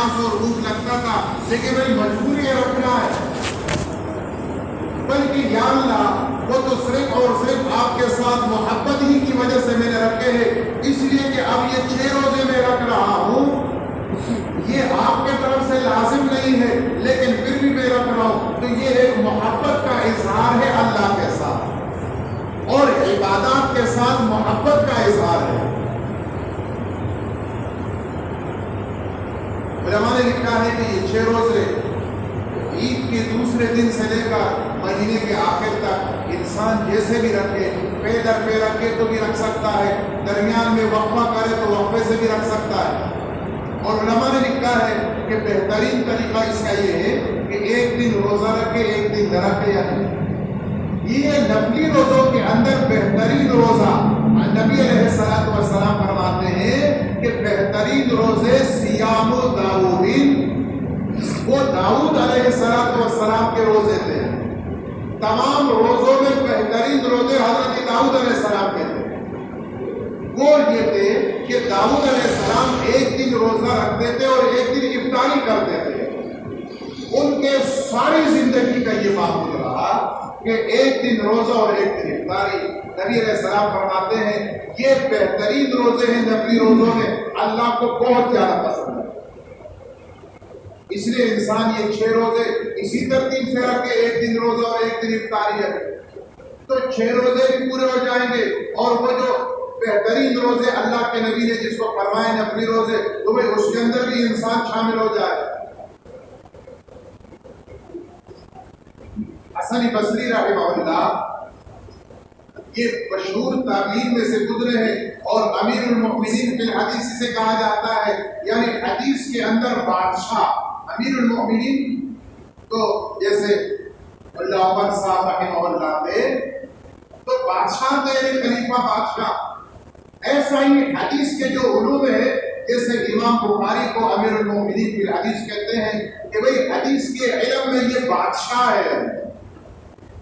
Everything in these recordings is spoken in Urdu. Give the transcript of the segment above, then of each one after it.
پیاس اور بھوک لگتا تھا لیکن بھائی مجبوری رکھنا ہے، بلکہ یا اللہ وہ تو صرف اور صرف آپ کے ساتھ محبت ہی کی وجہ سے میں نے رکھے ہیں، اس لیے کہ اب یہ 6 روزے میں رکھ رہا ہوں، یہ آپ کے طرف سے لازم نہیں ہے لیکن پھر بھی میں رکھ رہا ہوں، تو یہ ایک محبت کا اظہار ہے اللہ کے ساتھ، اور عبادات کے ساتھ محبت کا اظہار ہے۔ علماء نے لکھا ہے کہ یہ 6 روزے عید کے دوسرے دن سے لے کر مہینے کے آخر تک انسان جیسے بھی رکھے، پے در پے رکھے تو بھی رکھ سکتا ہے، درمیان میں وقفہ کرے تو وقفے سے بھی رکھ سکتا ہے۔ اور علماء نے لکھا ہے کہ بہترین طریقہ اس کا یہ ہے کہ ایک دن روزہ رکھے ایک دن نہ رکھے، یعنی یہ نفلی روزوں کے اندر بہترین روزہ نبی علیہ الصلوۃ والسلام فرماتے ہیں کہ بہترین روزے صیام داؤدین، وہ داؤد علیہ السلام کے روزے تھے، تمام روزوں میں بہترین روزے حضرت داؤد علیہ السلام کے تھے۔ وہ یہ تھے کہ داؤد علیہ السلام ایک دن روزہ رکھتے تھے اور ایک دن افطاری کرتے تھے، ان کے ساری زندگی کا یہ معمول رہا کہ ایک دن روزہ اور ایک دن افطاری۔ نبی علیہ السلام فرماتے ہیں یہ بہترین روزے ہیں نفلی روزوں میں، اللہ کو بہت زیادہ پسند ہے، اس لیے انسان یہ 6 روزے اسی ترتیب سے رکھے، ایک دن روزہ اور ایک دن افطاری ہے، تو 6 روزے بھی پورے ہو جائیں گے، اور وہ جو بہترین روزے اللہ کے نبی نے جس کو فرمائے نفلی روزے، تو بھائی اس کے اندر بھی انسان شامل ہو جائے۔ حسن بصری رحمہ اللہ یہ مشہور تابعین میں سے گزرے ہیں، اور امیر المؤمنین فی الحدیث سے کہا جاتا ہے، یعنی حدیث کے اندر بادشاہ امیر المؤمنین، تو جیسے اللہ عمر صاحب رحمہ اللہ تھے تو بادشاہ تھے، یعنی خلیفہ بادشاہ۔ ایسا ہی حدیث کے جو علوم ہے، جیسے امام بخاری کو امیر المؤمنین فی الحدیث کہتے ہیں کہ بھئی حدیث کے علم میں یہ بادشاہ ہے،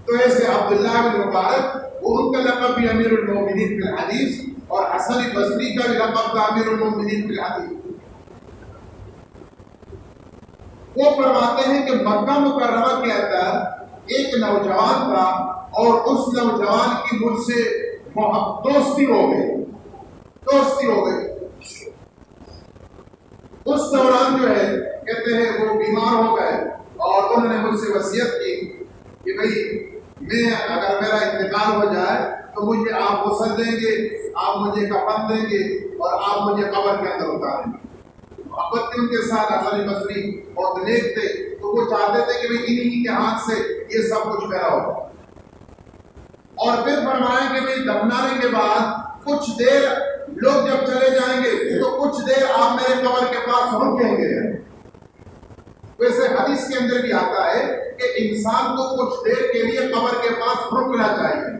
تو ایسے عبداللہ بن مبارک وہ ان کا لقب بھی امیر المؤمنین فی الحدیث، اور حسن بصری کا بھی لقب تھا امیر المؤمنین فی الحدیث۔ وہ فرماتے ہیں کہ مکہ مکرمہ کے اندر ایک نوجوان تھا، اور اس نوجوان کی مجھ سے دوستی ہو گئی۔ اس دوران جو ہے کہتے ہیں وہ بیمار ہو گئے، اور انہوں نے مجھ سے وصیت کی کہ بھئی میں اگر میرا انتقال ہو جائے تو مجھے آپ غسل دیں گے، آپ مجھے کفن دیں گے، اور آپ مجھے قبر کے اندر اتاریں گے۔ محبت تھی ان کے ساتھ، حسن بصری بہت نیک تھے، تو وہ چاہتے تھے کہ انہی کے ہاتھ سے یہ سب کچھ میرا ہو۔ اور پھر فرمایا کہ بھئی دفنانے کے بعد کچھ دیر لوگ جب چلے جائیں گے تو کچھ دیر آپ میرے قبر کے پاس رکیں گے۔ ویسے حدیث کے اندر بھی آتا ہے کہ انسان کو کچھ دیر کے لیے قبر کے پاس رکنا چاہیے،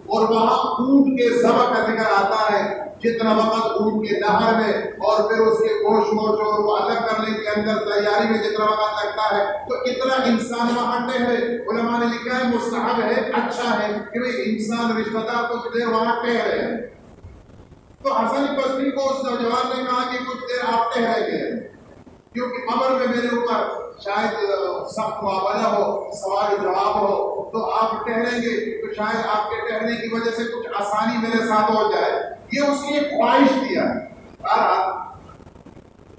اور وہاں اونٹ کے ذبح کا ذکر آتا ہے، جتنا وقت اونٹ کے نہر میں اور پھر اس کے گوشت موش اور وہ الگ کرنے کے اندر تیاری میں جتنا وقت لگتا ہے، تو اتنا انسان وہاں ٹہلے۔ علماء نے لکھا ہے مستحب ہے، اچھا ہے کہ انسان رشتہ دار کچھ دیر وہاں ٹہلے۔ تو حسن بصری کو اس نوجوان نے کہا کہ کچھ دیر آپ ٹہریں گے، کیونکہ قبر میں میرے اوپر شاید سخت معاملہ ہو، سوال جواب ہو، تو آپ ٹہریں گے تو شاید آپ کے ٹہرنے کی وجہ سے کچھ آسانی میرے ساتھ ہو جائے۔ یہ اس کی ایک خواہش دیا۔ بہرحال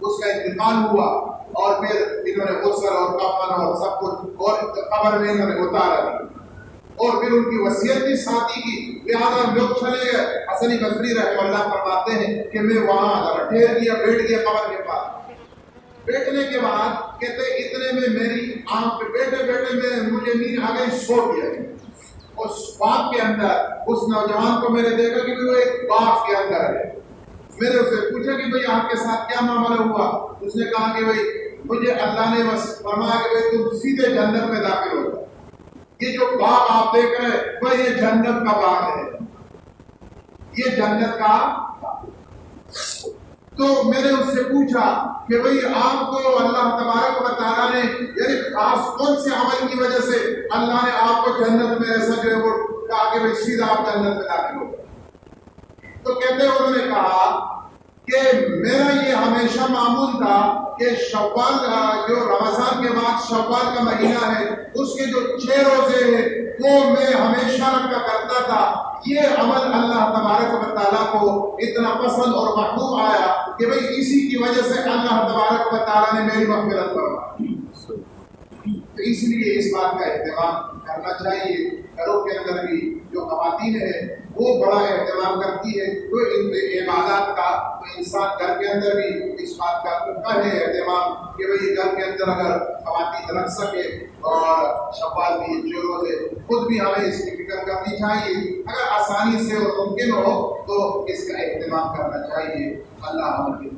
اس کا انتقال ہوا، اور پھر انہوں نے غسل اور کفن اور سب کچھ، اور قبر میں انہوں نے اتارا، اور پھر ان کی وصیت بھی ساتھی کی، لہٰذا لوگ چلے گئے۔ حسن بصری رحمہ اللہ فرماتے ہیں کہ میں وہاں ٹھہر گیا، بیٹھ گیا قبر کے پاس۔ بیٹھنے کے بعد کہتے اتنے میں میری آنکھ پہ بیٹھے بیٹھے میں مجھے نیند آ گئی، سو گیا۔ اس باغ کے اندر اس نوجوان کو میں نے دیکھا کہ وہ ایک باغ کے اندر ہے۔ میں نے اسے پوچھا کہ بھئی آپ کے ساتھ کیا معاملہ ہوا؟ اس نے کہا کہ بھئی مجھے اللہ نے بس فرمایا کہ بھئی تم سیدھے جنت میں داخل ہو جاؤ، یہ جو باغ آپ دیکھ رہے ہیں وہ یہ جنت کا باغ ہے، یہ جنت کا۔ تو میں نے اس سے پوچھا کہ بھئی آپ کو اللہ تبارک و تعالیٰ نے یعنی خاص کون سے عمل کی وجہ سے اللہ نے آپ کو جنت میں ایسا جو ہے وہ کہا کہ بھئی سیدھا آپ جنت میں داخل ہو؟ تو کہتے ہیں انہوں نے کہا کہ میرا یہ ہمیشہ معمول تھا کہ شوال جو رمضان کے بعد شوال کا مہینہ ہے اس کے جو 6 روزے ہیں وہ میں ہمیشہ رکھا کرتا تھا. یہ عمل اللہ تبارک و تعالیٰ کو اتنا پسند اور محبوب آیا کہ بھئی اسی کی وجہ سے اللہ تبارک و تعالیٰ نے میری مغفرت فرمائی. تو اس لیے اس بات کا اہتمام کرنا چاہیے. گھروں کے اندر بھی جو خواتین ہیں وہ بڑا اہتمام کرتی ہے تو ان عبادات کا تو انسان گھر کے اندر بھی اس بات کا کرے اہتمام کہ بھئی گھر کے اندر اگر خواتین رکھ سکے اور شوال کی 6 روزے خود بھی ہمیں اس کی فکر کرنی چاہیے. اگر آسانی سے اور ممکن ہو تو اس کا اہتمام کرنا چاہیے. اللہ ہمیں